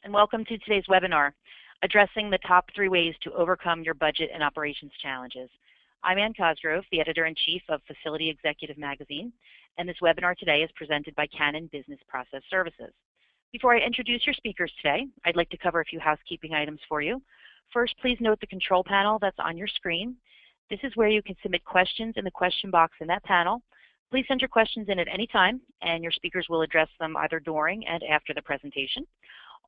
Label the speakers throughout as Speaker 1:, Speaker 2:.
Speaker 1: and welcome to today's webinar, Addressing the Top 3 Ways to Overcome Your Budget and Operations Challenges. I'm Ann Cosgrove, the Editor-in-Chief of Facility Executive Magazine, and this webinar today is presented by Canon Business Process Services. Before I introduce your speakers today, I'd like to cover a few housekeeping items for you. First, please note the control panel that's on your screen. This is where you can submit questions in the question box in that panel. Please send your questions in at any time, and your speakers will address them either during and after the presentation.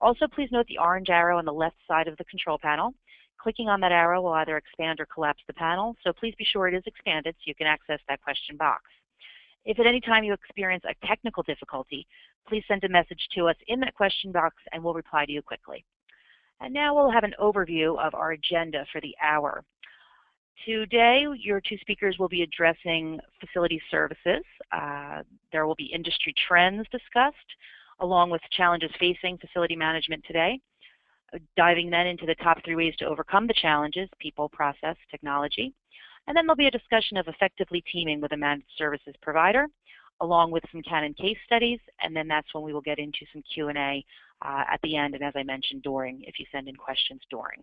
Speaker 1: Also, please note the orange arrow on the left side of the control panel. Clicking on that arrow will either expand or collapse the panel, so please be sure it is expanded so you can access that question box. If at any time you experience a technical difficulty, please send a message to us in that question box and we'll reply to you quickly. And now we'll have an overview of our agenda for the hour. Today, your two speakers will be addressing facility services. There will be industry trends discussed, along with challenges facing facility management today, diving then into the top 3 ways to overcome the challenges: people, process, technology. And then there'll be a discussion of effectively teaming with a managed services provider, along with some Canon case studies, and then that's when we will get into some Q&A at the end, and as I mentioned, during, if you send in questions during.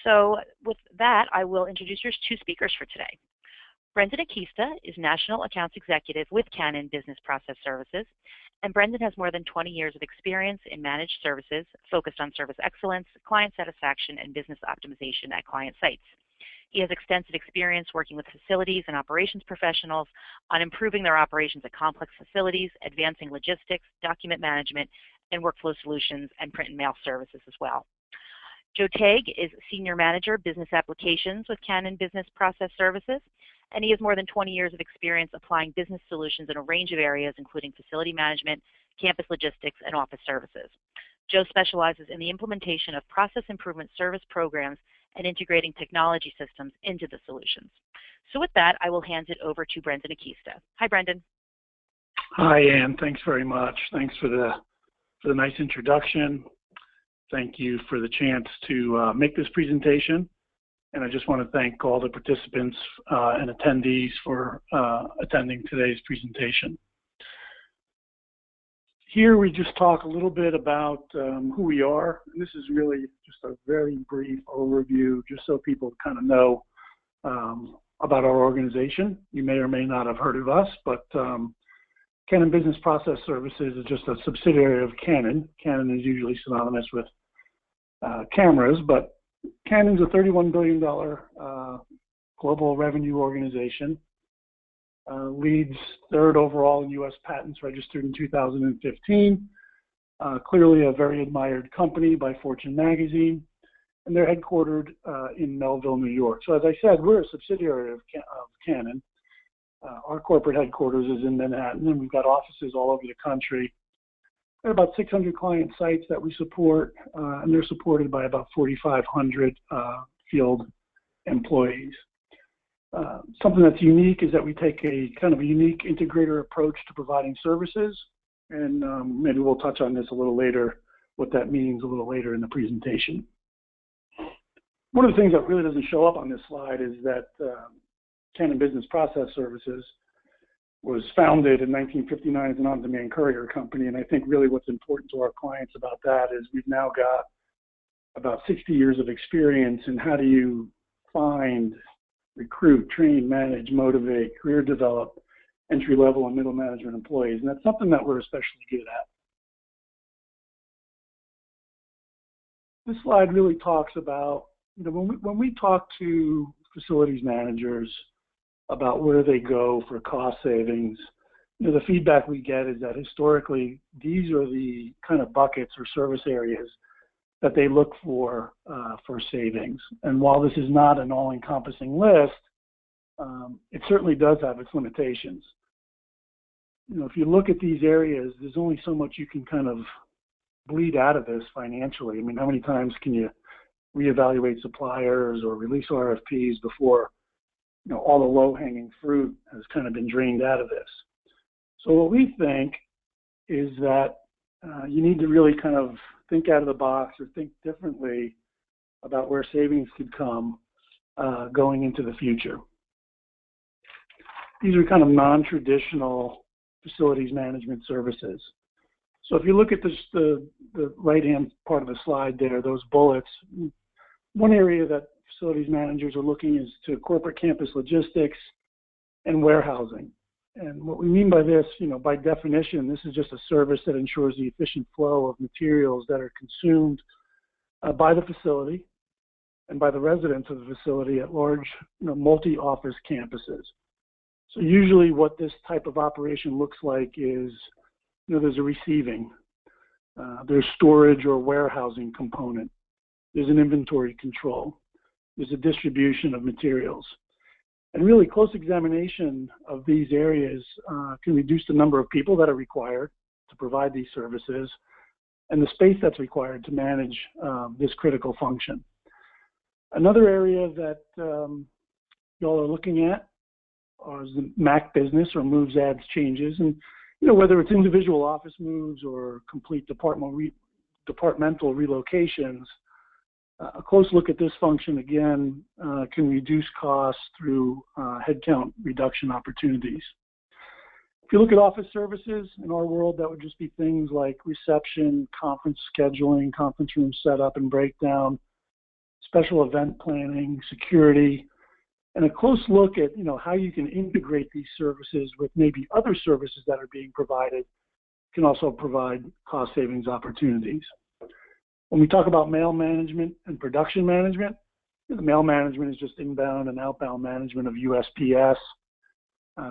Speaker 1: So with that, I will introduce your two speakers for today. Brendan Akista is National Accounts Executive with Canon Business Process Services, and Brendan has more than 20 years of experience in managed services focused on service excellence, client satisfaction, and business optimization at client sites. He has extensive experience working with facilities and operations professionals on improving their operations at complex facilities, advancing logistics, document management, and workflow solutions, and print and mail services as well. Joe Tague is Senior Manager, Business Applications with Canon Business Process Services, and he has more than 20 years of experience applying business solutions in a range of areas, including facility management, campus logistics, and office services. Joe specializes in the implementation of process improvement service programs and integrating technology systems into the solutions. So with that, I will hand it over to Brendan Akista. Hi, Brendan.
Speaker 2: Hi, Ann. Thanks very much. Thanks for the nice introduction. Thank you for the chance to make this presentation. And I just want to thank all the participants and attendees for attending today's presentation. Here we just talk a little bit about who we are. And this is really just a very brief overview, just so people kind of know about our organization. You may or may not have heard of us, but Canon Business Process Services is just a subsidiary of Canon. Canon is usually synonymous with cameras, but Canon's a $31 billion global revenue organization, leads 3rd overall in U.S. patents registered in 2015, clearly a very admired company by Fortune magazine, and they're headquartered in Melville, New York. So as I said, we're a subsidiary of Canon. Our corporate headquarters is in Manhattan, and we've got offices all over the country. There are about 600 client sites that we support, and they're supported by about 4,500 field employees. Something that's unique is that we take a kind of a unique integrator approach to providing services, and maybe we'll touch on this a little later, what that means a little later in the presentation. One of the things that really doesn't show up on this slide is that Canon Business Process Services was founded in 1959 as an on-demand courier company, and I think really what's important to our clients about that is we've now got about 60 years of experience in how do you find, recruit, train, manage, motivate, career develop, entry-level and middle management employees, and that's something that we're especially good at. This slide really talks about, when we talk to facilities managers about where they go for cost savings, the feedback we get is that historically these are the kind of buckets or service areas that they look for savings. And while this is not an all-encompassing list, it certainly does have its limitations. If you look at these areas, there's only so much you can kind of bleed out of this financially. I mean, how many times can you reevaluate suppliers or release RFPs before all the low-hanging fruit has kind of been drained out of this? So what we think is that you need to really kind of think out of the box or think differently about where savings could come going into the future. These are kind of non-traditional facilities management services. So if you look at this, the right-hand part of the slide there, those bullets, one area that facilities managers are looking is to corporate campus logistics and warehousing. And what we mean by this, by definition, this is just a service that ensures the efficient flow of materials that are consumed by the facility and by the residents of the facility at large, multi-office campuses. So usually what this type of operation looks like is, there's a receiving, there's storage or warehousing component, there's an inventory control, there's a distribution of materials. And really close examination of these areas can reduce the number of people that are required to provide these services and the space that's required to manage this critical function. Another area that y'all are looking at is the MAC business, or moves, adds, changes. And whether it's individual office moves or complete departmental relocations, a close look at this function, again, can reduce costs through headcount reduction opportunities. If you look at office services in our world, that would just be things like reception, conference scheduling, conference room setup and breakdown, special event planning, security, and a close look at how you can integrate these services with maybe other services that are being provided can also provide cost savings opportunities. When we talk about mail management and production management, the mail management is just inbound and outbound management of USPS.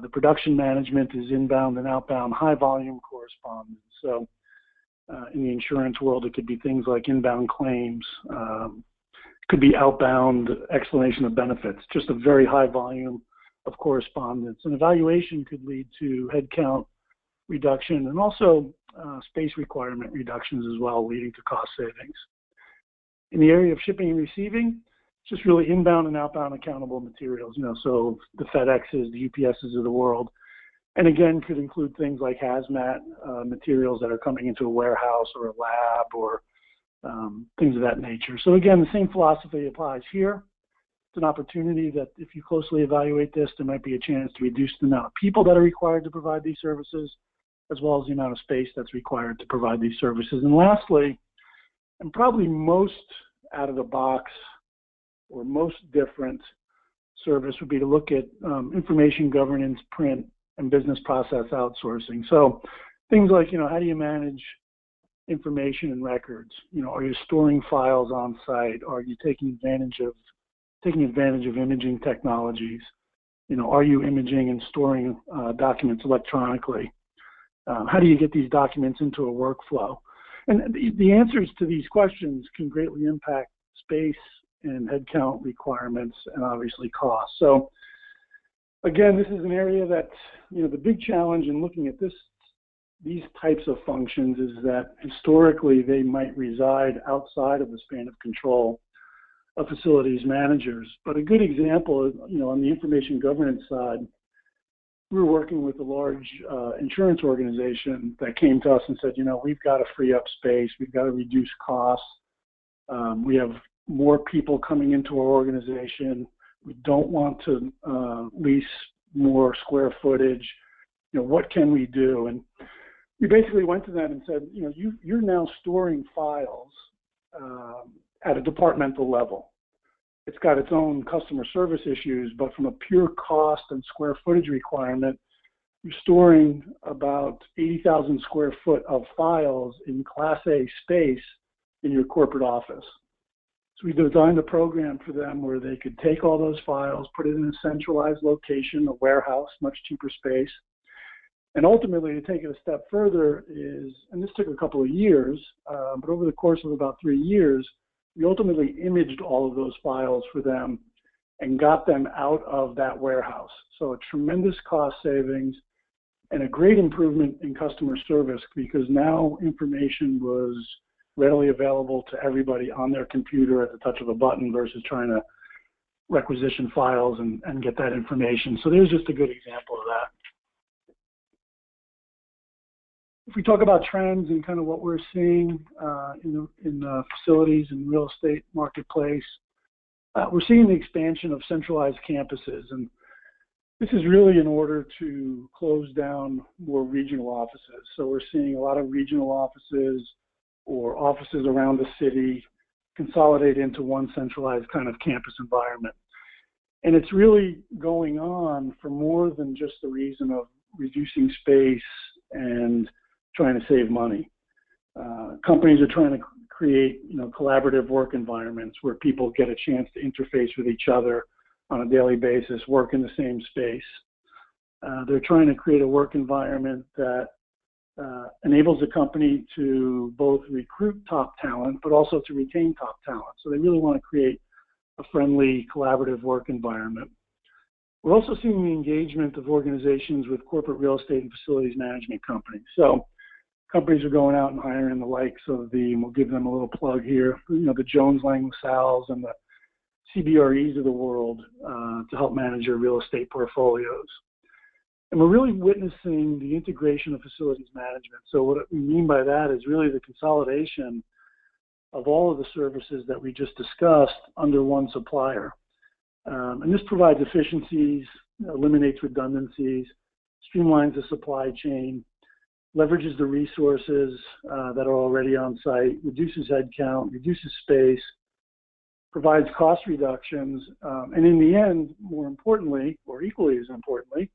Speaker 2: The production management is inbound and outbound high volume correspondence. So in the insurance world, it could be things like inbound claims, could be outbound explanation of benefits, just a very high volume of correspondence. And evaluation could lead to headcount reduction and also space requirement reductions as well, leading to cost savings. In the area of shipping and receiving, it's just really inbound and outbound accountable materials, so the FedExes, the UPSs of the world. And again, could include things like hazmat materials that are coming into a warehouse or a lab or things of that nature. So again, the same philosophy applies here. It's an opportunity that if you closely evaluate this, there might be a chance to reduce the amount of people that are required to provide these services, as well as the amount of space that's required to provide these services. And lastly, and probably most out of the box or most different service would be to look at information governance, print, and business process outsourcing. So things like, how do you manage information and records? Are you storing files on site? Are you taking advantage of imaging technologies? Are you imaging and storing documents electronically? How do you get these documents into a workflow? And the answers to these questions can greatly impact space and headcount requirements and obviously costs. So again, this is an area that, the big challenge in looking at these types of functions is that historically they might reside outside of the span of control of facilities managers. But a good example is, on the information governance side, we were working with a large insurance organization that came to us and said, we've got to free up space, we've got to reduce costs, we have more people coming into our organization, we don't want to lease more square footage, what can we do? And we basically went to them and said, you're now storing files at a departmental level. It's got its own customer service issues, but from a pure cost and square footage requirement, you're storing about 80,000 square foot of files in Class A space in your corporate office. So we designed a program for them where they could take all those files, put it in a centralized location, a warehouse, much cheaper space. And ultimately, to take it a step further is, and this took a couple of years, but over the course of about 3 years, we ultimately imaged all of those files for them and got them out of that warehouse. So a tremendous cost savings and a great improvement in customer service, because now information was readily available to everybody on their computer at the touch of a button versus trying to requisition files and get that information. So there's just a good example of that. If we talk about trends and kind of what we're seeing in the facilities and real estate marketplace, we're seeing the expansion of centralized campuses. And This is really in order to close down more regional offices. So we're seeing a lot of regional offices or offices around the city consolidate into one centralized kind of campus environment. And it's really going on for more than just the reason of reducing space and trying to save money. Companies are trying to create, collaborative work environments where people get a chance to interface with each other on a daily basis, work in the same space. They're trying to create a work environment that enables the company to both recruit top talent, but also to retain top talent. So they really want to create a friendly, collaborative work environment. We're also seeing the engagement of organizations with corporate real estate and facilities management companies. So companies are going out and hiring the likes of and we'll give them a little plug here, the Jones Lang LaSalle's and the CBREs of the world to help manage your real estate portfolios. And we're really witnessing the integration of facilities management. So what we mean by that is really the consolidation of all of the services that we just discussed under one supplier. And this provides efficiencies, eliminates redundancies, streamlines the supply chain, leverages the resources that are already on site, reduces headcount, reduces space, provides cost reductions, and in the end, more importantly, or equally as importantly,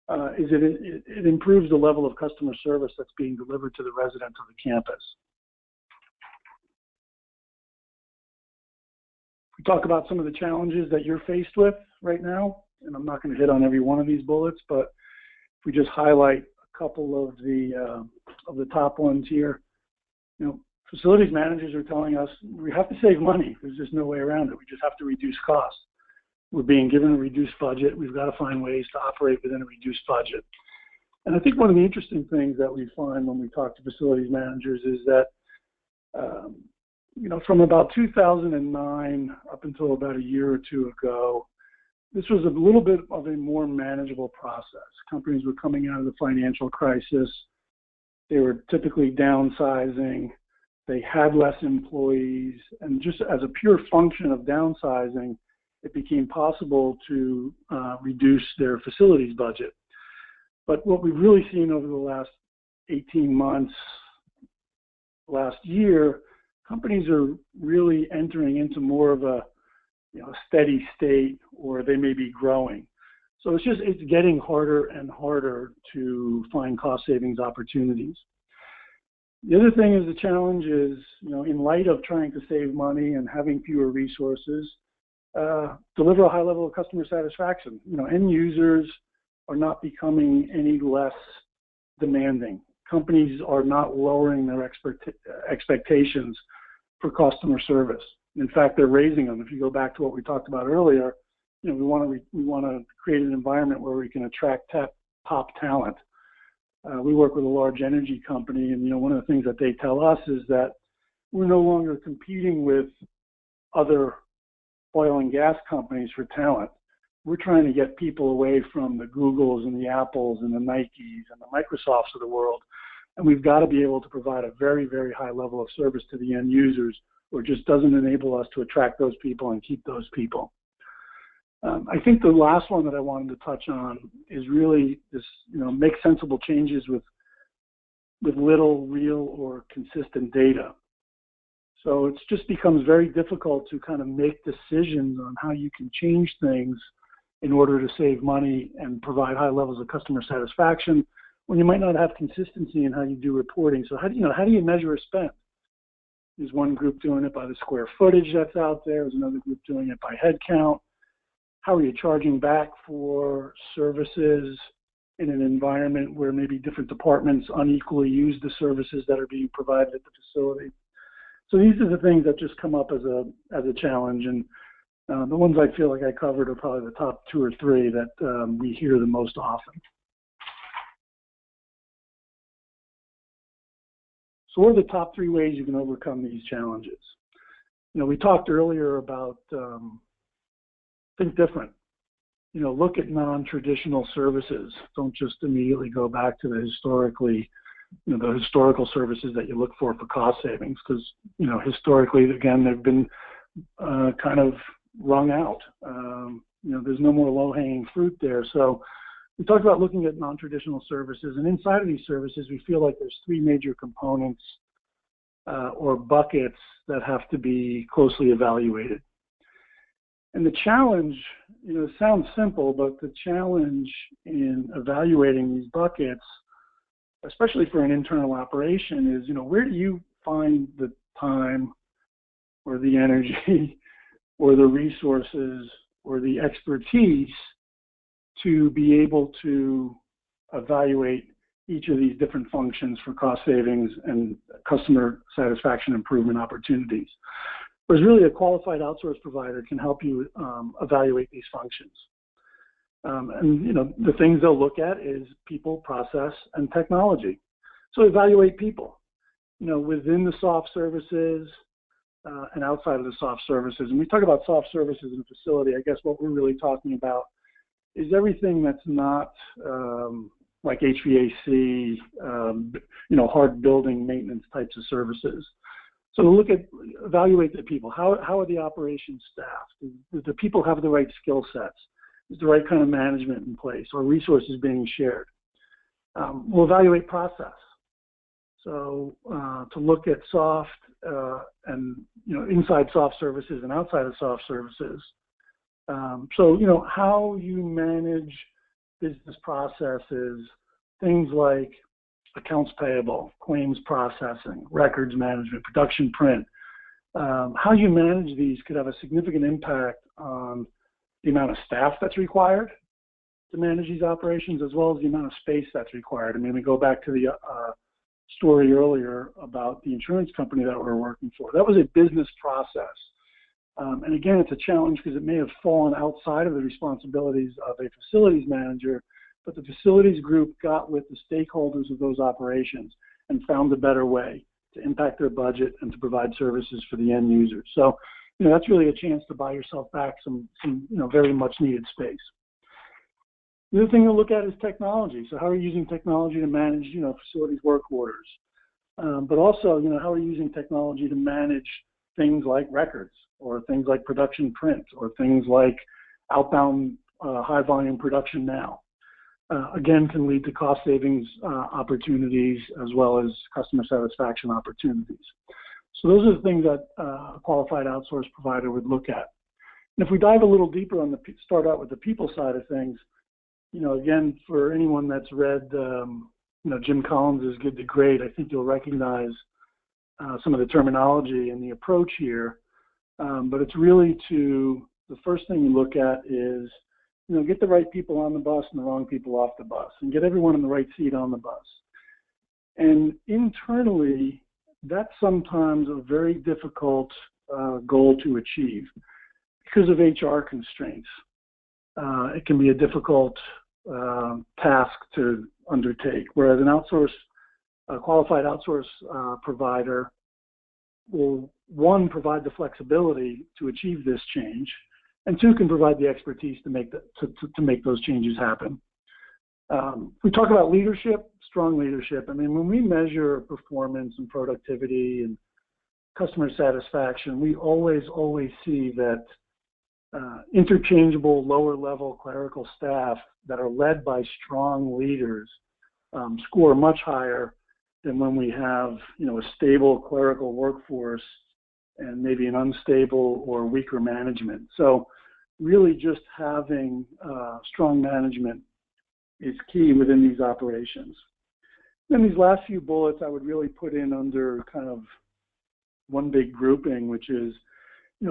Speaker 2: it improves the level of customer service that's being delivered to the residents of the campus. We talk about some of the challenges that you're faced with right now, and I'm not going to hit on every one of these bullets, but if we just highlight a couple of the top ones here, facilities managers are telling us we have to save money. There's just no way around it. We just have to reduce costs. We're being given a reduced budget. We've got to find ways to operate within a reduced budget. And I think one of the interesting things that we find when we talk to facilities managers is that, from about 2009 up until about a year or two ago, this was a little bit of a more manageable process. Companies were coming out of the financial crisis. They were typically downsizing. They had less employees. And just as a pure function of downsizing, it became possible to reduce their facilities budget. But what we've really seen over the last 18 months, last year, companies are really entering into more of a steady state, or they may be growing. So it's getting harder and harder to find cost savings opportunities. The other thing is the challenge is, in light of trying to save money and having fewer resources, deliver a high level of customer satisfaction. End users are not becoming any less demanding. Companies are not lowering their expectations for customer service. In fact, they're raising them. If you go back to what we talked about earlier, we want to create an environment where we can attract top talent. We work with a large energy company, and one of the things that they tell us is that we're no longer competing with other oil and gas companies for talent. We're trying to get people away from the Googles and the Apples and the Nikes and the Microsofts of the world. And we've got to be able to provide a very, very high level of service to the end users, or it just doesn't enable us to attract those people and keep those people. I think the last one that I wanted to touch on is really this, make sensible changes with little real or consistent data. So it just becomes very difficult to kind of make decisions on how you can change things in order to save money and provide high levels of customer satisfaction when you might not have consistency in how you do reporting. So how do you measure a spend? There's one group doing it by the square footage that's out there. There's another group doing it by head count. How are you charging back for services in an environment where maybe different departments unequally use the services that are being provided at the facility? So these are the things that just come up as a challenge, and the ones I feel like I covered are probably the top 2 or 3 that we hear the most often. So what are the top 3 ways you can overcome these challenges? We talked earlier about think different. Look at non-traditional services. Don't just immediately go back to the historical services that you look for cost savings, because historically, again, they've been kind of wrung out. there's no more low-hanging fruit there. So we talked about looking at non-traditional services, and inside of these services, we feel like there's three major components or buckets that have to be closely evaluated. And the challenge, it sounds simple, but the challenge in evaluating these buckets, especially for an internal operation, is, where do you find the time or the energy or the resources or the expertise to be able to evaluate each of these different functions for cost savings and customer satisfaction improvement opportunities. Whereas really a qualified outsource provider can help you evaluate these functions. And the things they'll look at is people, process, and technology. So evaluate people, within the soft services and outside of the soft services. And we talk about soft services in a facility, I guess what we're really talking about is everything that's not like HVAC, hard building maintenance types of services. So evaluate the people. How are the operations staffed? Do the people have the right skill sets? Is the right kind of management in place? Or resources being shared? We'll evaluate process. So to look at soft and inside soft services and outside of soft services. So how you manage business processes, things like accounts payable, claims processing, records management, production print. How you manage these could have a significant impact on the amount of staff that's required to manage these operations, as well as the amount of space that's required. I mean, we go back to the story earlier about the insurance company that we're working for. That was a business process. And again, it's a challenge because it may have fallen outside of the responsibilities of a facilities manager, but the facilities group got with the stakeholders of those operations and found a better way to impact their budget and to provide services for the end users. So, that's really a chance to buy yourself back some very much needed space. The other thing to look at is technology. So how are you using technology to manage, facilities work orders? But also, how are you using technology to manage things like records or things like production print or things like outbound high volume production now? Again, can lead to cost savings opportunities as well as customer satisfaction opportunities. So those are the things that a qualified outsource provider would look at. And if we dive a little deeper on start out with the people side of things, again, for anyone that's read, Jim Collins' Good to Great, I think you'll recognize some of the terminology and the approach here. But it's really the first thing you look at is, get the right people on the bus and the wrong people off the bus, and get everyone in the right seat on the bus. And internally, that's sometimes a very difficult goal to achieve because of HR constraints. It can be a difficult task to undertake, whereas a qualified outsource provider will, one, provide the flexibility to achieve this change, and two, can provide the expertise to make those changes happen. We talk about leadership, strong leadership. I mean, when we measure performance and productivity and customer satisfaction, we always see that interchangeable lower-level clerical staff that are led by strong leaders score much higher than when we have, a stable clerical workforce and maybe an unstable or weaker management. So really just having strong management is key within these operations. Then these last few bullets I would really put in under kind of one big grouping, which is,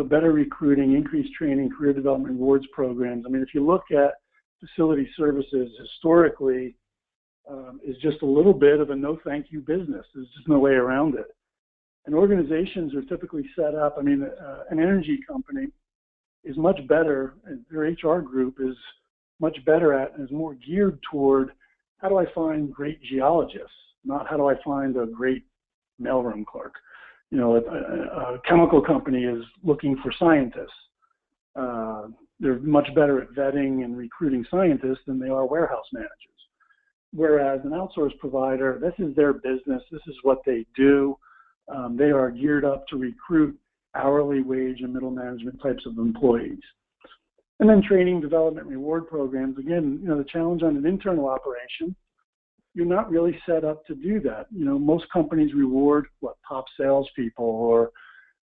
Speaker 2: better recruiting, increased training, career development rewards programs. I mean, if you look at facility services historically, is just a little bit of a no thank you business. There's just no way around it. And organizations are typically set up, an energy company is much better, and their HR group is much better at and is more geared toward how do I find great geologists, not how do I find a great mailroom clerk. A chemical company is looking for scientists. They're much better at vetting and recruiting scientists than they are warehouse managers. Whereas an outsource provider, this is their business, this is what they do. They are geared up to recruit hourly wage and middle management types of employees. And then training, development, reward programs. Again, the challenge on an internal operation, you're not really set up to do that. Most companies reward top salespeople or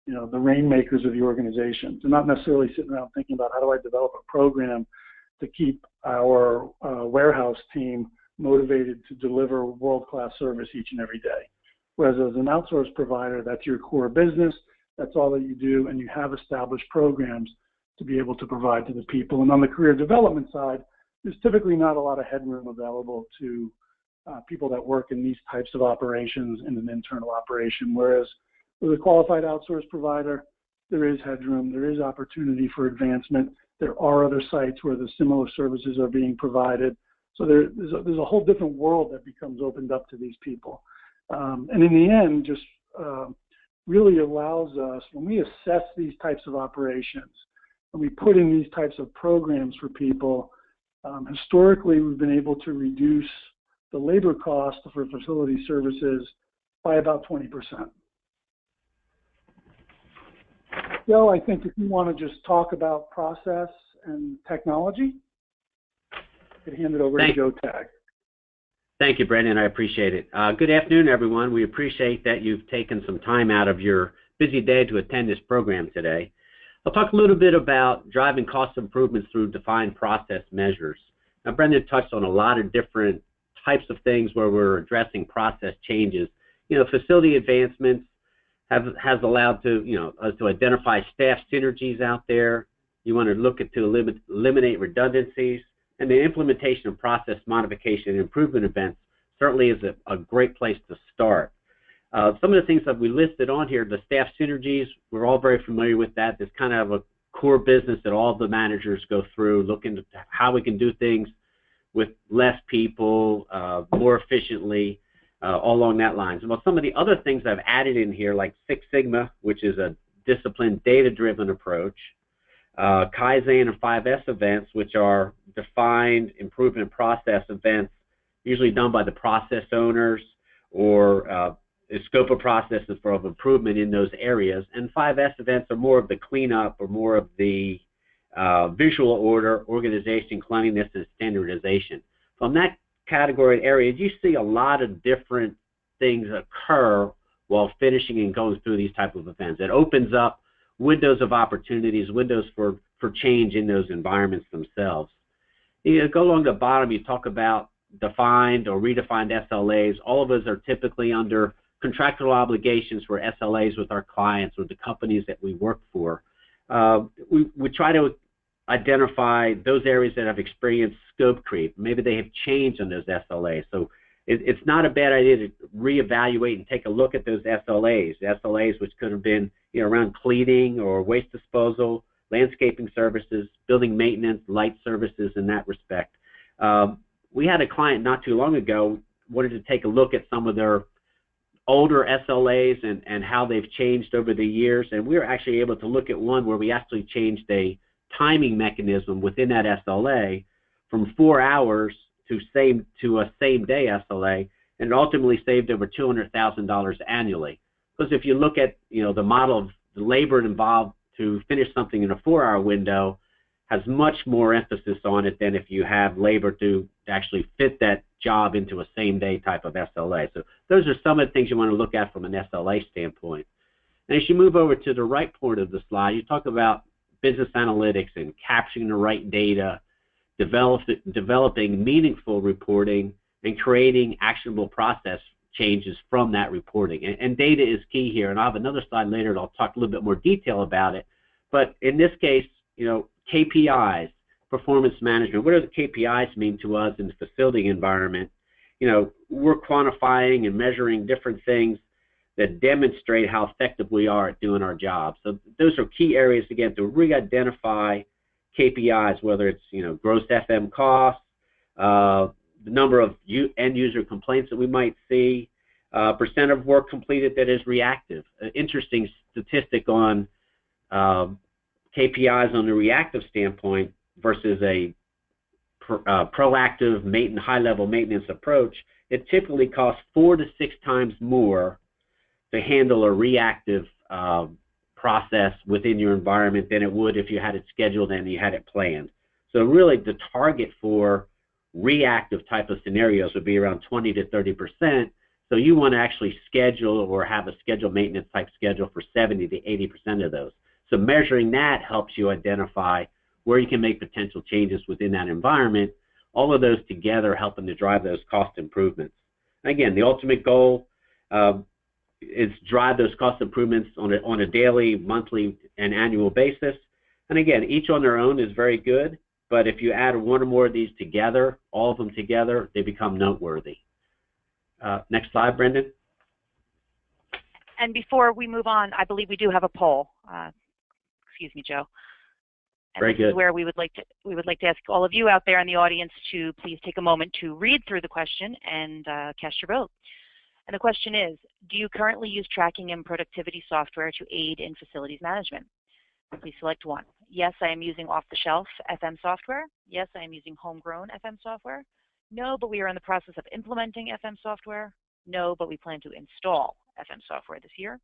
Speaker 2: the rainmakers of the organization. They're not necessarily sitting around thinking about how do I develop a program to keep our warehouse team motivated to deliver world-class service each and every day. Whereas as an outsourced provider, that's your core business, that's all that you do, and you have established programs to be able to provide to the people. And on the career development side, there's typically not a lot of headroom available to people that work in these types of operations in an internal operation, whereas with a qualified outsourced provider, there is headroom, there is opportunity for advancement. There are other sites where the similar services are being provided. So there's a whole different world that becomes opened up to these people. And in the end, just really allows us, when we assess these types of operations, and we put in these types of programs for people, historically we've been able to reduce the labor cost for facility services by about 20%. Joe, I think if you want to just talk about process and technology, I could hand it over to Joe Tagg.
Speaker 3: Thank you, Brendan. I appreciate it. Good afternoon, everyone. We appreciate that you've taken some time out of your busy day to attend this program today. I'll talk a little bit about driving cost improvements through defined process measures. Now, Brendan touched on a lot of different types of things where we're addressing process changes. Facility advancements has allowed us to identify staff synergies out there. You want to look at to eliminate redundancies, and the implementation of process modification and improvement events certainly is a great place to start. Some of the things that we listed on here, the staff synergies, we're all very familiar with that. There's kind of a core business that all the managers go through, looking at how we can do things with less people, more efficiently, all along that lines. Well, some of the other things I've added in here, like Six Sigma, which is a disciplined, data-driven approach, Kaizen and 5S events, which are defined improvement process events, usually done by the process owners or a scope of processes for improvement in those areas. And 5S events are more of the cleanup or more of the visual order, organization, cleanliness, and standardization. From that category areas, you see a lot of different things occur while finishing and going through these type of events. It opens up windows of opportunities, windows for change in those environments themselves. You go along the bottom, you talk about defined or redefined SLAs. All of us are typically under contractual obligations for SLAs with our clients or the companies that we work for. We try to identify those areas that have experienced scope creep. Maybe they have changed on those SLAs. So it's not a bad idea to reevaluate and take a look at those SLAs which could have been around cleaning or waste disposal, landscaping services, building maintenance, light services in that respect. We had a client not too long ago wanted to take a look at some of their older SLAs and how they've changed over the years, and we were actually able to look at one where we actually changed a timing mechanism within that SLA from 4 hours to a same-day SLA, and it ultimately saved over $200,000 annually. Because if you look at the model of the labor involved to finish something in a 4-hour window, has much more emphasis on it than if you have labor to actually fit that job into a same-day type of SLA. So those are some of the things you want to look at from an SLA standpoint. And as you move over to the right part of the slide, you talk about business analytics and capturing the right data, developing meaningful reporting, and creating actionable process changes from that reporting. And data is key here, and I'll have another slide later and I'll talk a little bit more detail about it. But in this case, KPIs, performance management, what do the KPIs mean to us in the facility environment? We're quantifying and measuring different things that demonstrate how effective we are at doing our job. So those are key areas, again, to re-identify KPIs, whether it's gross FM costs, the number of end-user complaints that we might see, percent of work completed that is reactive. An interesting statistic on KPIs on the reactive standpoint versus a proactive high-level maintenance approach, it typically costs 4 to 6 times more to handle a reactive process within your environment than it would if you had it scheduled and you had it planned. So really the target for reactive type of scenarios would be around 20 to 30%. So you want to actually schedule or have a scheduled maintenance type schedule for 70 to 80% of those. So measuring that helps you identify where you can make potential changes within that environment, all of those together helping to drive those cost improvements. Again, the ultimate goal is drive those cost improvements on a daily, monthly, and annual basis. And again, each on their own is very good, but if you add one or more of these together, all of them together, they become noteworthy. Next slide, Brendan.
Speaker 1: And before we move on, I believe we do have a poll. Excuse me, Joe. And
Speaker 3: Very
Speaker 1: this
Speaker 3: good.
Speaker 1: is where we would like to ask all of you out there in the audience to please take a moment to read through the question and cast your vote. And the question is, do you currently use tracking and productivity software to aid in facilities management? Please select one. Yes, I am using off-the-shelf FM software. Yes, I am using homegrown FM software. No, but we are in the process of implementing FM software. No, but we plan to install FM software this year.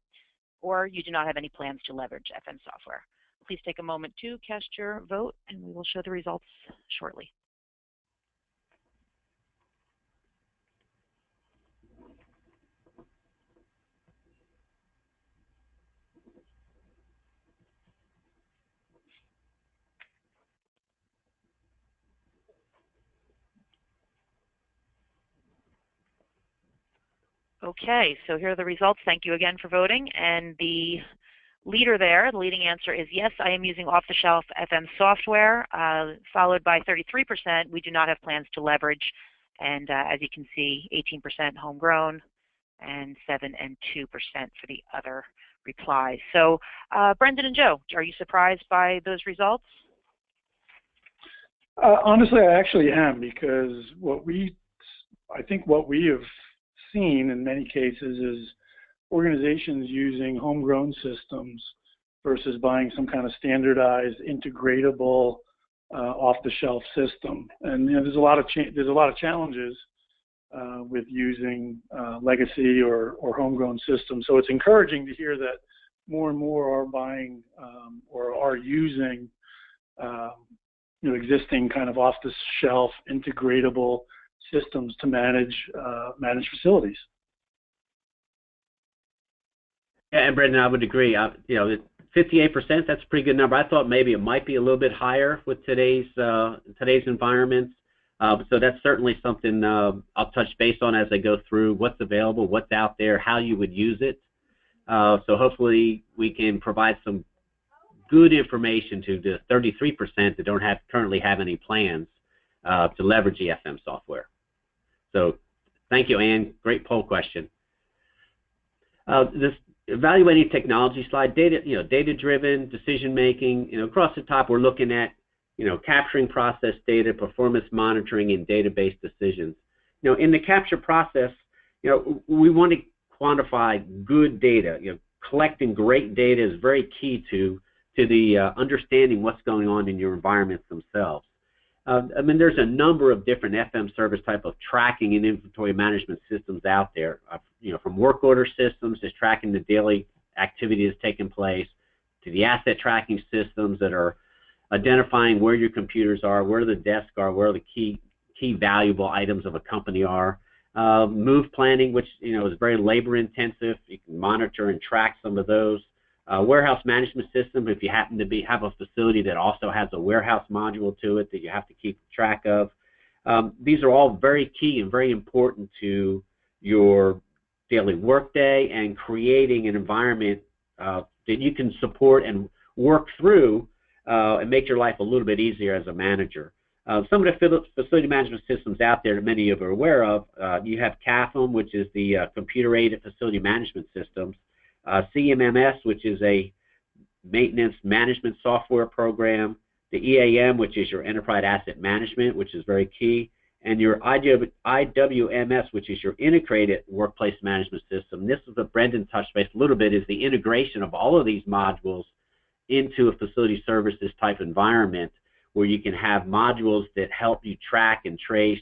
Speaker 1: Or you do not have any plans to leverage FM software. Please take a moment to cast your vote, and we will show the results shortly. Okay, so here are the results. Thank you again for voting. And the leader there, the leading answer is yes, I am using off-the-shelf FM software, followed by 33%. We do not have plans to leverage. And as you can see, 18% homegrown and 7 and 2% for the other replies. So Brendan and Joe, are you surprised by those results?
Speaker 2: Honestly, I actually am, because I think what we have seen in many cases is organizations using homegrown systems versus buying some kind of standardized, integratable, off-the-shelf system. And there's a lot of challenges with using legacy or homegrown systems. So it's encouraging to hear that more and more are buying or are using existing kind of off-the-shelf, integratable systems to manage facilities.
Speaker 3: Yeah, and Brendan, I would agree. 58%, that's a pretty good number. I thought maybe it might be a little bit higher with today's environments. So that's certainly something I'll touch base on as I go through what's available, what's out there, how you would use it. So hopefully we can provide some good information to the 33% that don't currently have any plans to leverage the FM software. So thank you, Ann. Great poll question. This evaluating technology slide, data-driven decision-making. Across the top, we're looking at, capturing process data, performance monitoring, and database decisions. In the capture process, we want to quantify good data. Collecting great data is very key to the understanding what's going on in your environments themselves. There's a number of different FM service type of tracking and inventory management systems out there, from work order systems, just tracking the daily activity that's taking place, to the asset tracking systems that are identifying where your computers are, where the desks are, where the key valuable items of a company are. Move planning, which is very labor intensive. You can monitor and track some of those. Warehouse management system, if you happen to have a facility that also has a warehouse module to it that you have to keep track of. These are all very key and very important to your daily workday and creating an environment that you can support and work through and make your life a little bit easier as a manager. Some of the facility management systems out there that many of you are aware of, you have CAFM, which is the computer-aided facility management systems. CMMS, which is a maintenance management software program, the EAM, which is your enterprise asset management, which is very key, and your IWMS, which is your integrated workplace management system. This is what Brendan touched base a little bit, is the integration of all of these modules into a facility services type environment where you can have modules that help you track and trace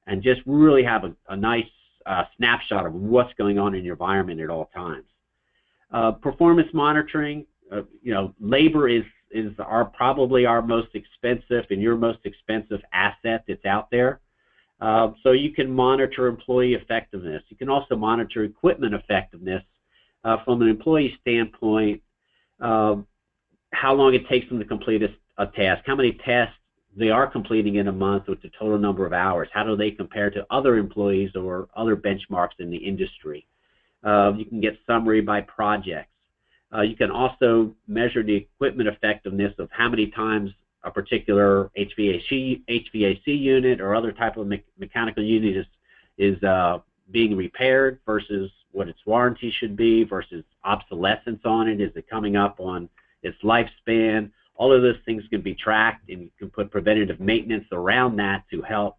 Speaker 3: and just really have a nice snapshot of what's going on in your environment at all times. Performance monitoring, labor is probably our most expensive and your most expensive asset that's out there. So you can monitor employee effectiveness. You can also monitor equipment effectiveness from an employee standpoint, how long it takes them to complete a task, how many tasks they are completing in a month with the total number of hours, how do they compare to other employees or other benchmarks in the industry. You can get summary by projects. You can also measure the equipment effectiveness of how many times a particular HVAC unit or other type of mechanical unit is being repaired versus what its warranty should be versus obsolescence on it. Is it coming up on its lifespan? All of those things can be tracked, and you can put preventative maintenance around that to help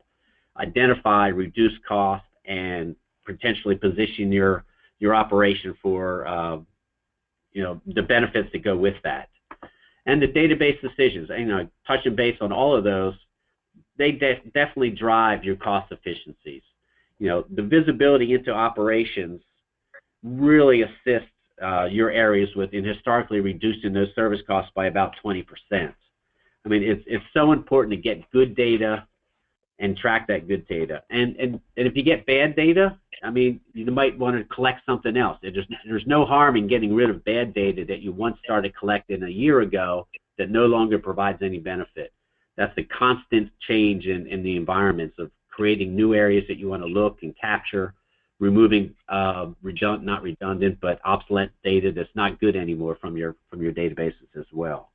Speaker 3: identify, reduce cost, and potentially position your operation for the benefits that go with that. And the database decisions, touching base on all of those, they definitely drive your cost efficiencies. The visibility into operations really assists your areas in historically reducing those service costs by about 20%. I mean, it's so important to get good data and track that good data. And if you get bad data, I mean, you might want to collect something else. There's no harm in getting rid of bad data that you once started collecting a year ago that no longer provides any benefit. That's the constant change in the environments of creating new areas that you want to look and capture, removing not redundant, but obsolete data that's not good anymore from your databases as well.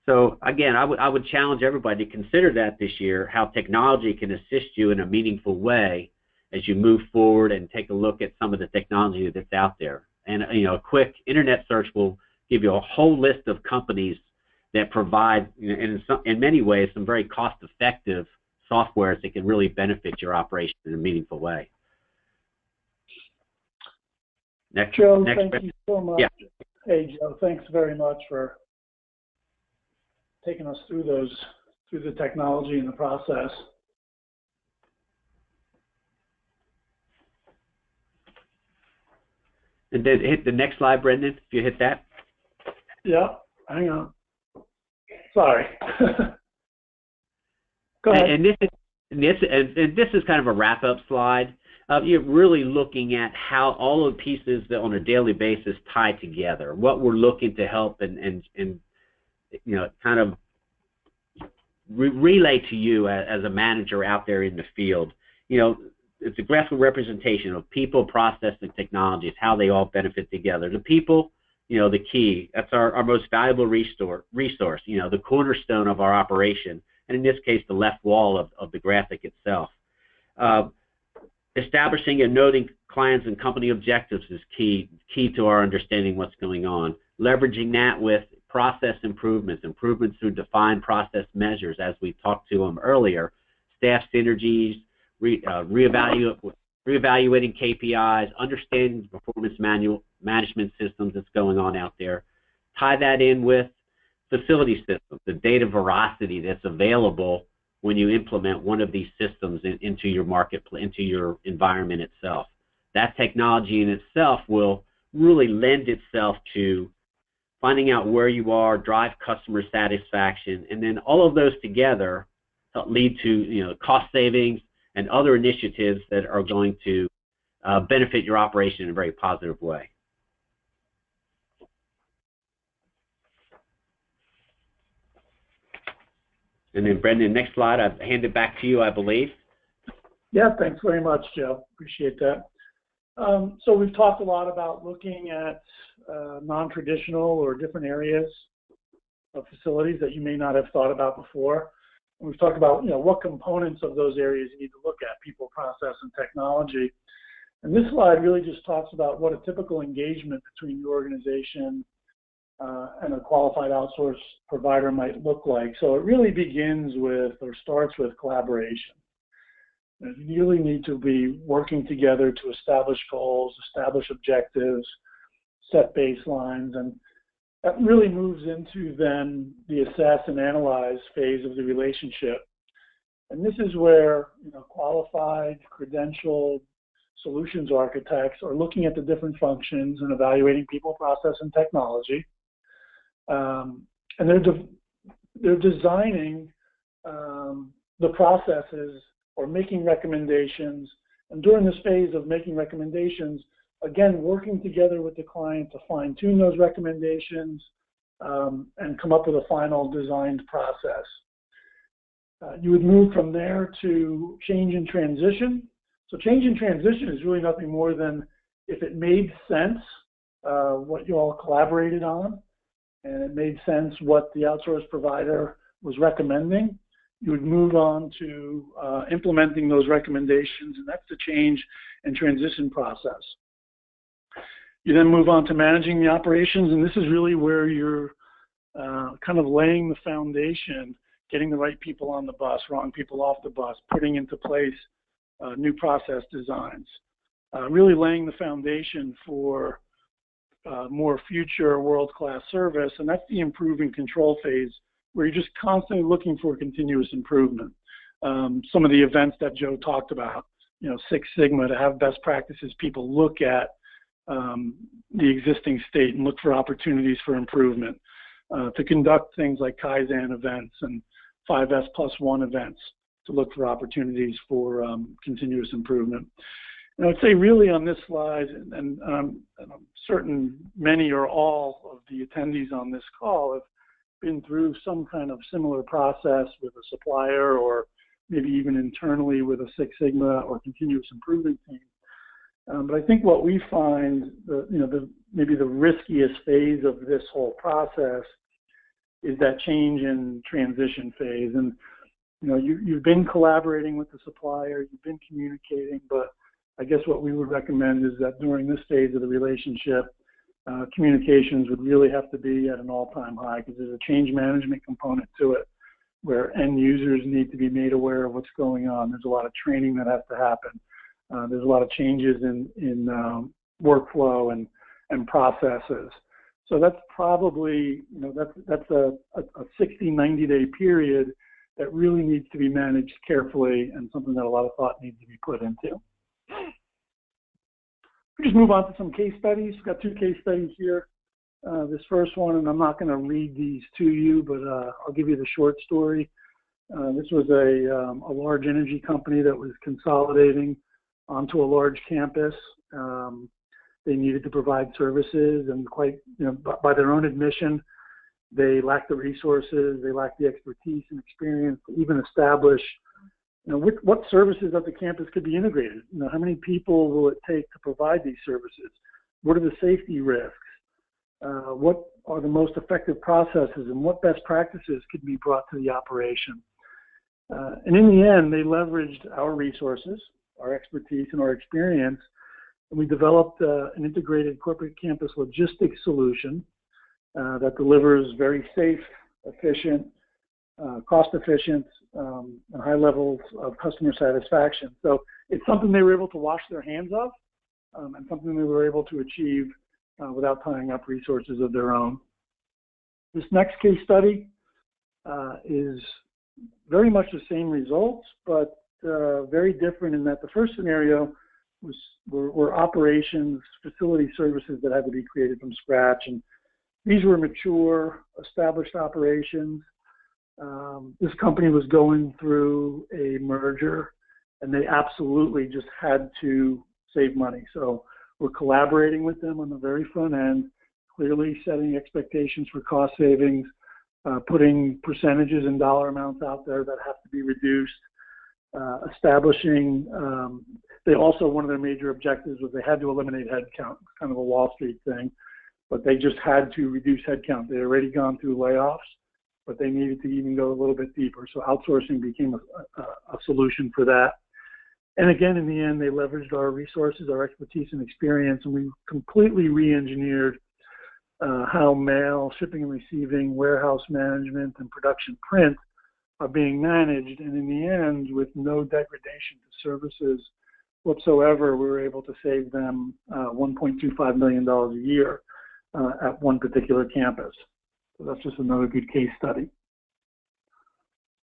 Speaker 3: So again, I would challenge everybody to consider that this year, how technology can assist you in a meaningful way as you move forward and take a look at some of the technology that's out there. And a quick internet search will give you a whole list of companies that provide, in many ways, some very cost-effective softwares that can really benefit your operation in a meaningful way.
Speaker 2: Joe, thank you so much.
Speaker 3: Yeah.
Speaker 2: Hey, Joe, thanks very much for taking us through the technology and the process.
Speaker 3: And then hit the next slide, Brendan, if you hit that.
Speaker 2: Yeah, hang on. Sorry. Go ahead.
Speaker 3: And this is kind of a wrap-up slide. You're really looking at how all of the pieces that on a daily basis tie together. What we're looking to help and kind of relay to you as a manager out there in the field. It's a graphical representation of people, process, and technologies, how they all benefit together. The people, the key. That's our most valuable resource. The cornerstone of our operation, and in this case, the left wall of the graphic itself. Establishing and noting clients and company objectives is key to our understanding what's going on. Leveraging that with process improvements through defined process measures, as we talked to them earlier, staff synergies, reevaluating KPIs, understanding the performance management systems that's going on out there. Tie that in with facility systems, the data veracity that's available when you implement one of these systems into your marketplace, into your environment itself. That technology in itself will really lend itself to finding out where you are, drive customer satisfaction, and then all of those together lead to cost savings and other initiatives that are going to benefit your operation in a very positive way. And then, Brendan, next slide. I've handed it back to you, I believe.
Speaker 2: Yeah, thanks very much, Joe. Appreciate that. So we've talked a lot about looking at non-traditional or different areas of facilities that you may not have thought about before. And we've talked about what components of those areas you need to look at: people, process, and technology. And this slide really just talks about what a typical engagement between your organization and a qualified outsource provider might look like. So it really begins with, or starts with, collaboration. You really need to be working together to establish goals, establish objectives, set baselines, and that really moves into then the assess and analyze phase of the relationship. And this is where qualified, credentialed, solutions architects are looking at the different functions and evaluating people, process, and technology. And they're designing the processes or making recommendations. And during this phase of making recommendations, again, working together with the client to fine-tune those recommendations and come up with a final designed process. You would move from there to change and transition. So change and transition is really nothing more than if it made sense what you all collaborated on, and it made sense what the outsourced provider was recommending, you would move on to implementing those recommendations, and that's the change and transition process. You then move on to managing the operations, and this is really where you're kind of laying the foundation, getting the right people on the bus, wrong people off the bus, putting into place new process designs, really laying the foundation for more future world-class service, and that's the improve and control phase, where you're just constantly looking for continuous improvement. Some of the events that Joe talked about, you know, Six Sigma, to have best practices, people look at the existing state and look for opportunities for improvement, to conduct things like Kaizen events and 5S+1 events to look for opportunities for continuous improvement. And I would say really on this slide, and I'm certain many or all of the attendees on this call have been through some kind of similar process with a supplier or maybe even internally with a Six Sigma or continuous improvement team. But I think what we find, maybe the riskiest phase of this whole process is that change and transition phase. And you've been collaborating with the supplier, you've been communicating, but I guess what we would recommend is that during this phase of the relationship, communications would really have to be at an all-time high, because there's a change management component to it where end users need to be made aware of what's going on. There's a lot of training that has to happen. There's a lot of changes in workflow and processes. So that's probably, that's a 60, 90-day period that really needs to be managed carefully, and something that a lot of thought needs to be put into. We just move on to some case studies. We've got two case studies here. This first one, and I'm not going to read these to you, but I'll give you the short story. This was a large energy company that was consolidating onto a large campus. They needed to provide services, and by their own admission, they lacked the resources, they lacked the expertise and experience to even establish what services at the campus could be integrated. How many people will it take to provide these services? What are the safety risks? What are the most effective processes, and what best practices could be brought to the operation? And in the end, they leveraged our resources, our expertise, and our experience, and we developed an integrated corporate campus logistics solution that delivers very safe, efficient, cost-efficient, and high levels of customer satisfaction. So it's something they were able to wash their hands of, and something they were able to achieve without tying up resources of their own. This next case study is very much the same results, but very different in that the first scenario were operations, facility services that had to be created from scratch, and these were mature, established operations. This company was going through a merger, and they absolutely just had to save money. So we're collaborating with them on the very front end, clearly setting expectations for cost savings, putting percentages and dollar amounts out there that have to be reduced, establishing, one of their major objectives was they had to eliminate headcount. It's kind of a Wall Street thing, but they just had to reduce headcount. They had already gone through layoffs, but they needed to even go a little bit deeper. So outsourcing became a solution for that. And again, in the end, they leveraged our resources, our expertise and experience, and we completely re-engineered how mail, shipping and receiving, warehouse management, and production print are being managed. And in the end, with no degradation to services whatsoever, we were able to save them $1.25 million a year at one particular campus. So that's just another good case study.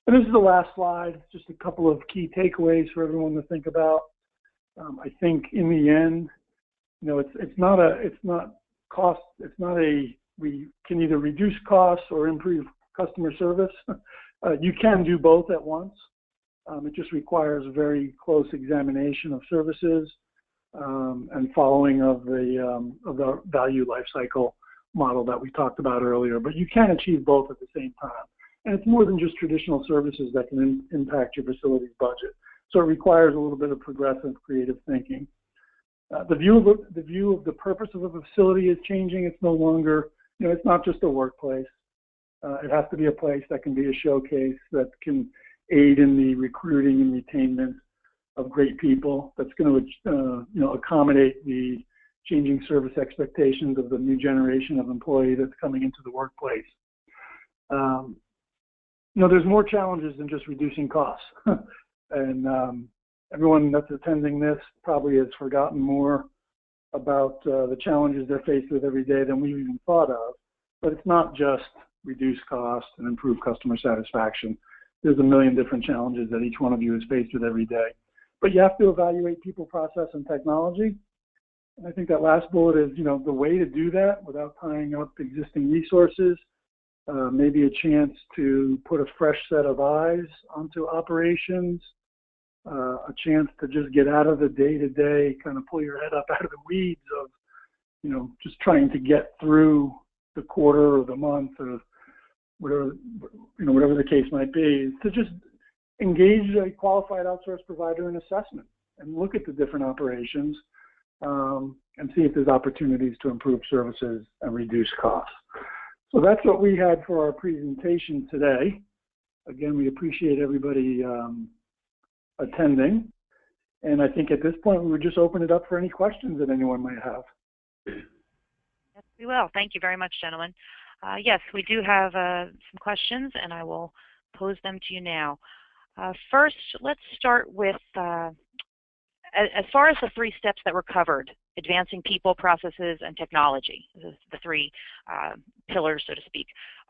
Speaker 2: And this is the last slide, just a couple of key takeaways for everyone to think about. I think in the end, we can either reduce costs or improve customer service. You can do both at once. It just requires a very close examination of services and following of the value life cycle model that we talked about earlier. But you can achieve both at the same time. And it's more than just traditional services that can impact your facility's budget. So it requires a little bit of progressive, creative thinking. The view of the purpose of a facility is changing. It's no longer, it's not just a workplace. It has to be a place that can be a showcase, that can aid in the recruiting and retainment of great people, that's going to, accommodate the changing service expectations of the new generation of employee that's coming into the workplace. There's more challenges than just reducing costs. And everyone that's attending this probably has forgotten more about the challenges they're faced with every day than we've even thought of. But it's not just reduce cost and improve customer satisfaction. There's a million different challenges that each one of you is faced with every day. But you have to evaluate people, process, and technology. And I think that last bullet is, the way to do that without tying up existing resources, maybe a chance to put a fresh set of eyes onto operations, a chance to just get out of the day-to-day, kind of pull your head up out of the weeds of, just trying to get through the quarter or the month or whatever the case might be, to just engage a qualified outsource provider in assessment and look at the different operations and see if there's opportunities to improve services and reduce costs. So that's what we had for our presentation today. Again, we appreciate everybody attending. And I think at this point, we would just open it up for any questions that anyone might have.
Speaker 1: Yes, we will. Thank you very much, gentlemen. Yes, we do have some questions, and I will pose them to you now. First, let's start with, as far as the 3 steps that were covered, advancing people, processes, and technology, the 3 pillars, so to speak,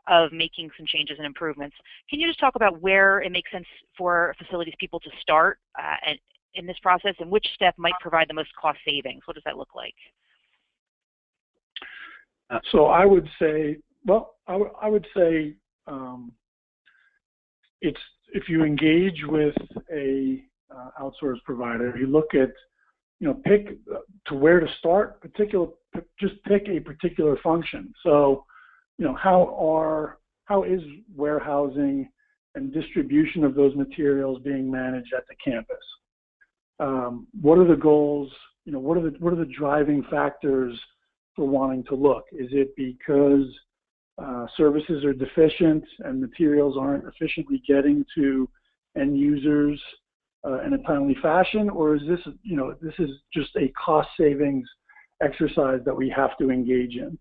Speaker 1: of making some changes and improvements. Can you just talk about where it makes sense for facilities people to start in this process, and which step might provide the most cost savings? What does that look like?
Speaker 2: So I would say, it's if you engage with a outsource provider, you look at, pick to where to start. Just pick a particular function. So, how is warehousing and distribution of those materials being managed at the campus? What are the goals? What are the driving factors for wanting to look? Is it because services are deficient and materials aren't efficiently getting to end users in a timely fashion, or is this, this is just a cost savings exercise that we have to engage in?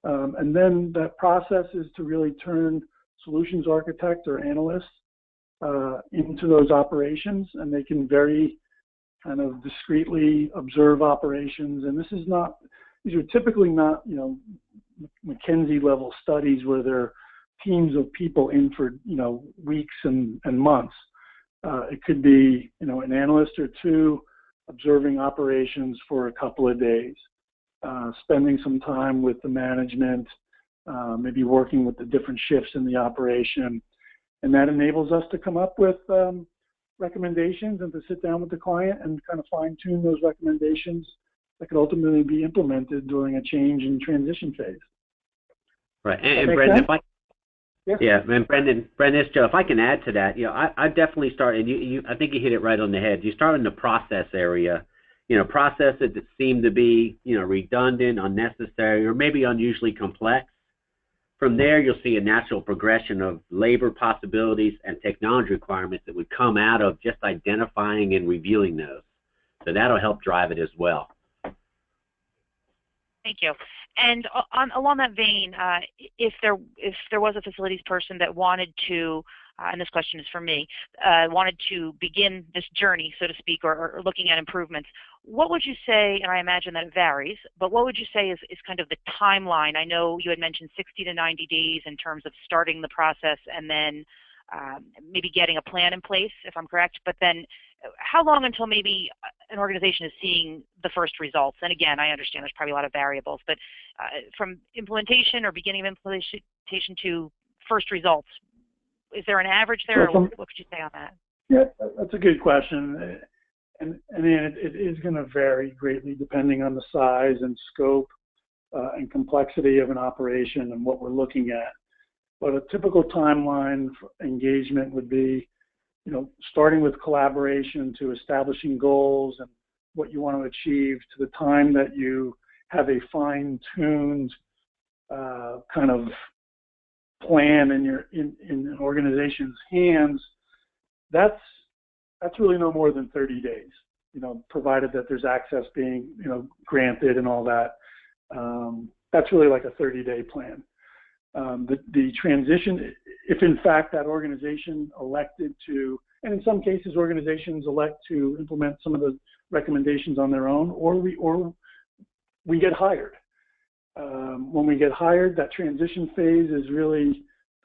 Speaker 2: And then that process is to really turn solutions architect or analysts into those operations, and they can very kind of discreetly observe operations. And these are typically not, McKinsey level studies where there are teams of people in for, weeks and months. It could be, an analyst or 2 observing operations for a couple of days, spending some time with the management, maybe working with the different shifts in the operation. And that enables us to come up with recommendations and to sit down with the client and kind of fine tune those recommendations that could ultimately be implemented during a change and transition phase.
Speaker 3: Right, and Brendan,
Speaker 2: and
Speaker 3: Brendan, it's Joe. If I can add to that, I definitely start, and I think you hit it right on the head. You start in the process area, processes that seem to be, redundant, unnecessary, or maybe unusually complex. From there, you'll see a natural progression of labor possibilities and technology requirements that would come out of just identifying and reviewing those. So that'll help drive it as well.
Speaker 1: Thank you. And along that vein, if there was a facilities person that wanted to, and this question is for me, wanted to begin this journey, so to speak, or looking at improvements, what would you say, and I imagine that it varies, but what would you say is kind of the timeline? I know you had mentioned 60 to 90 days in terms of starting the process and then maybe getting a plan in place, if I'm correct, but then how long until maybe an organization is seeing the first results? And again, I understand there's probably a lot of variables, but from implementation or beginning of implementation to first results, is there an average there, or what could you say on that?
Speaker 2: Yeah, that's a good question. And it is going to vary greatly depending on the size and scope and complexity of an operation and what we're looking at. But a typical timeline for engagement would be, starting with collaboration to establishing goals and what you want to achieve, to the time that you have a fine-tuned kind of plan in an organization's hands. That's really no more than 30 days, provided that there's access being, granted and all that. That's really like a 30-day plan. The transition, if in fact that organization elected to, and in some cases organizations elect to implement some of the recommendations on their own, or we get hired. When we get hired, that transition phase is really,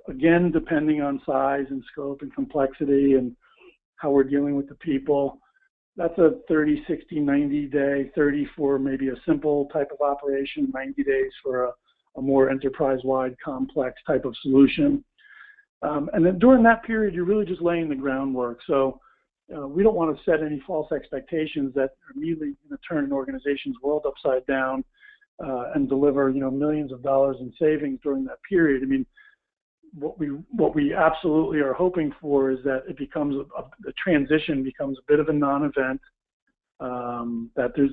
Speaker 2: again, depending on size and scope and complexity and how we're dealing with the people. That's a 30, 60, 90 day, 30 for maybe a simple type of operation, 90 days for a more enterprise-wide complex type of solution. And then during that period, you're really just laying the groundwork. So we don't want to set any false expectations that are immediately going to turn an organization's world upside down and deliver, millions of dollars in savings during that period. I mean, what we absolutely are hoping for is that it becomes the transition becomes a bit of a non-event. That there's,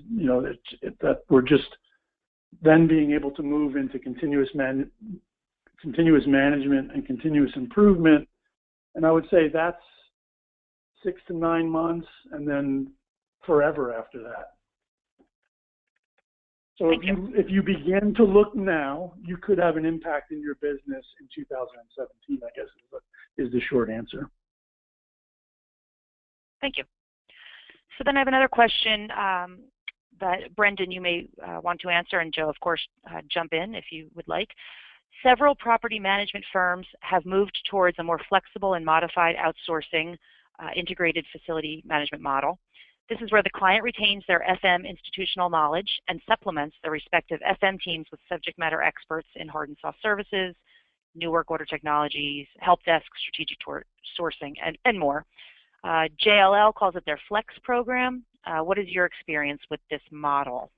Speaker 2: that we're just then being able to move into continuous management and continuous improvement. And I would say that's 6 to 9 months, and then forever after that. So if you begin to look now, you could have an impact in your business in 2017, I guess is the short answer.
Speaker 1: Thank you. So then I have another question that Brendan, you may want to answer, and Joe, of course, jump in if you would like. Several property management firms have moved towards a more flexible and modified outsourcing integrated facility management model. This is where the client retains their FM institutional knowledge and supplements their respective FM teams with subject matter experts in hard and soft services, new work order technologies, help desk, strategic sourcing, and more. JLL calls it their Flex program. What is your experience with this model?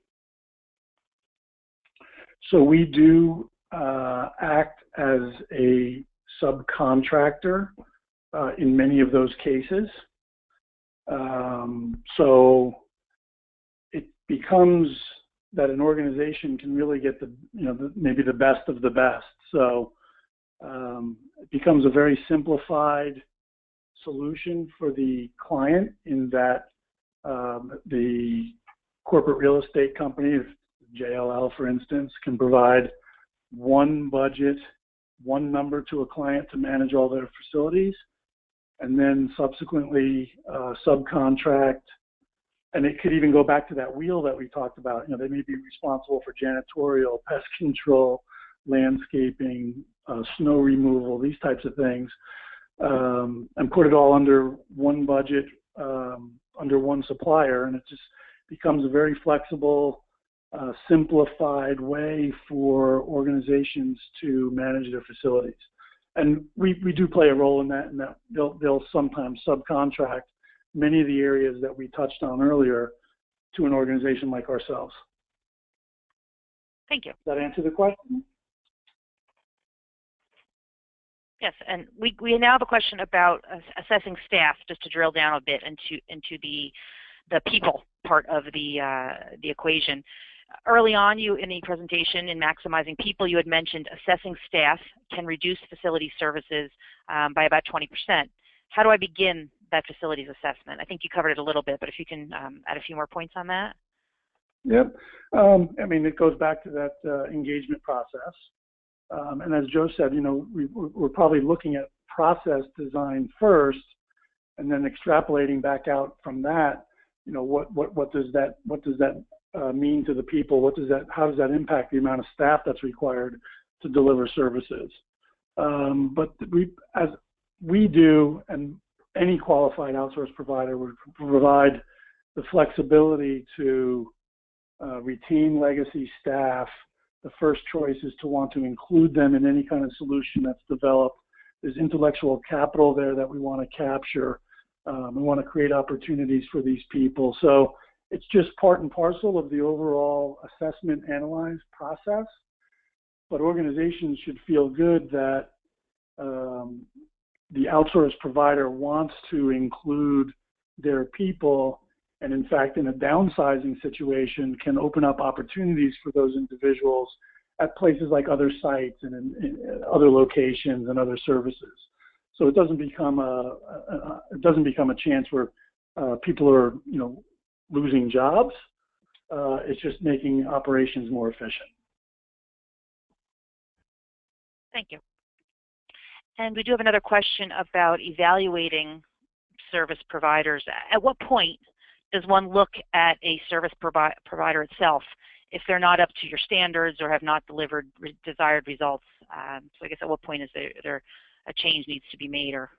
Speaker 2: So we do act as a subcontractor in many of those cases. So it becomes that an organization can really get maybe the best of the best. So it becomes a very simplified solution for the client in that the corporate real estate company, JLL for instance, can provide one budget, one number to a client to manage all their facilities, and then subsequently subcontract. And it could even go back to that wheel that we talked about. They may be responsible for janitorial, pest control, landscaping, snow removal, these types of things, and put it all under one budget, under one supplier, and it just becomes a very flexible, simplified way for organizations to manage their facilities. And we do play a role in that, they'll sometimes subcontract many of the areas that we touched on earlier to an organization like ourselves.
Speaker 1: Thank you.
Speaker 2: Does that answer the question?
Speaker 1: Yes, and we now have a question about assessing staff, just to drill down a bit into the people part of the equation. Early on, in the presentation in Maximizing People, you had mentioned assessing staff can reduce facility services by about 20%. How do I begin that facilities assessment? I think you covered it a little bit, but if you can add a few more points on that.
Speaker 2: Yep. I mean, it goes back to that engagement process. And as Joe said, we're probably looking at process design first, and then extrapolating back out from that. What does that mean to the people? How does that impact the amount of staff that's required to deliver services? But we do, and any qualified outsource provider would provide the flexibility to retain legacy staff. The first choice is to want to include them in any kind of solution that's developed. There's intellectual capital there that we want to capture. We want to create opportunities for these people. So it's just part and parcel of the overall assessment analyze process. But organizations should feel good that the outsource provider wants to include their people, and in fact, in a downsizing situation, can open up opportunities for those individuals at places like other sites and in other locations and other services. So it doesn't become a chance where people are, losing jobs. It's just making operations more efficient.
Speaker 1: Thank you. And we do have another question about evaluating service providers. At what point does one look at a service provider itself if they're not up to your standards or have not delivered desired results? So I guess at what point is there a change needs to be made, or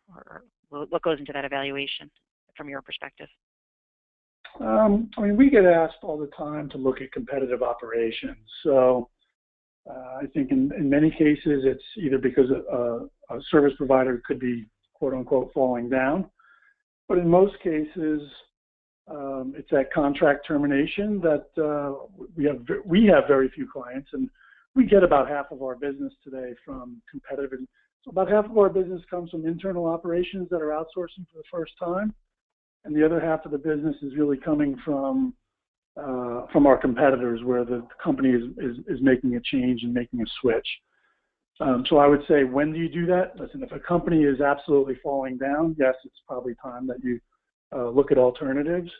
Speaker 1: what goes into that evaluation from your perspective?
Speaker 2: We get asked all the time to look at competitive operations. So I think in many cases it's either because a service provider could be quote unquote falling down, but in most cases it's at contract termination that we have very few clients, and we get about half of our business today from competitive. So about half of our business comes from internal operations that are outsourcing for the first time, and the other half of the business is really coming from our competitors, where the company is making a change and making a switch. So I would say, when do you do that? Listen, if a company is absolutely falling down, yes, it's probably time that you look at alternatives.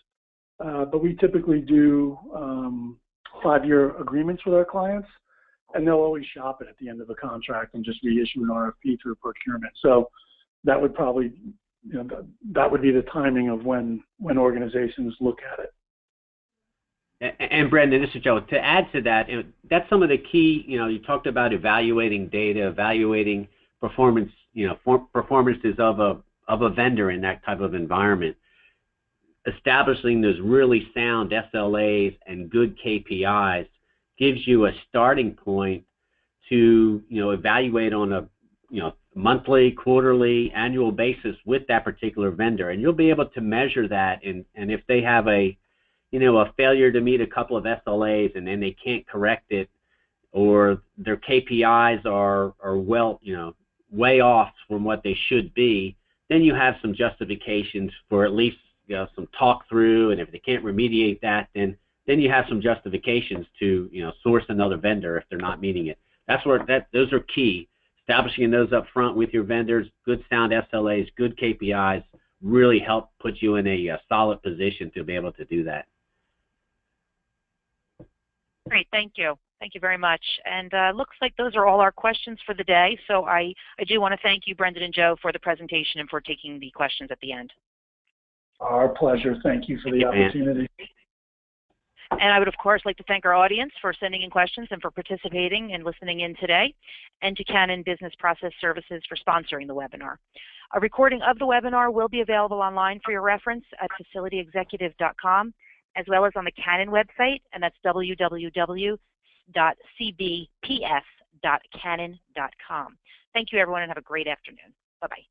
Speaker 2: But we typically do 5-year agreements with our clients, and they'll always shop it at the end of a contract and just reissue an RFP through procurement. So that would probably, that would be the timing of when organizations look at it.
Speaker 3: And Brendan, this is Joe. To add to that, that's some of the key. You talked about evaluating data, evaluating performance. Performances of a vendor in that type of environment. Establishing those really sound SLAs and good KPIs gives you a starting point to evaluate on a monthly, quarterly, annual basis with that particular vendor, and you'll be able to measure that. And if they have a failure to meet a couple of SLAs and then they can't correct it, or their KPIs are way off from what they should be, then you have some justifications for at least some talk through, and if they can't remediate that, then you have some justifications to source another vendor if they're not meeting it. That's where those are key. Establishing those up front with your vendors, good sound SLAs, good KPIs, really help put you in a solid position to be able to do that.
Speaker 1: Great, thank you. Thank you very much. And looks like those are all our questions for the day. So I do want to thank you, Brendan and Joe, for the presentation and for taking the questions at the end.
Speaker 2: Our pleasure. Thank you for the opportunity.
Speaker 1: And I would, of course, like to thank our audience for sending in questions and for participating and listening in today, and to Canon Business Process Services for sponsoring the webinar. A recording of the webinar will be available online for your reference at facilityexecutive.com, as well as on the Canon website, and that's www.cbps.canon.com. Thank you, everyone, and have a great afternoon. Bye-bye.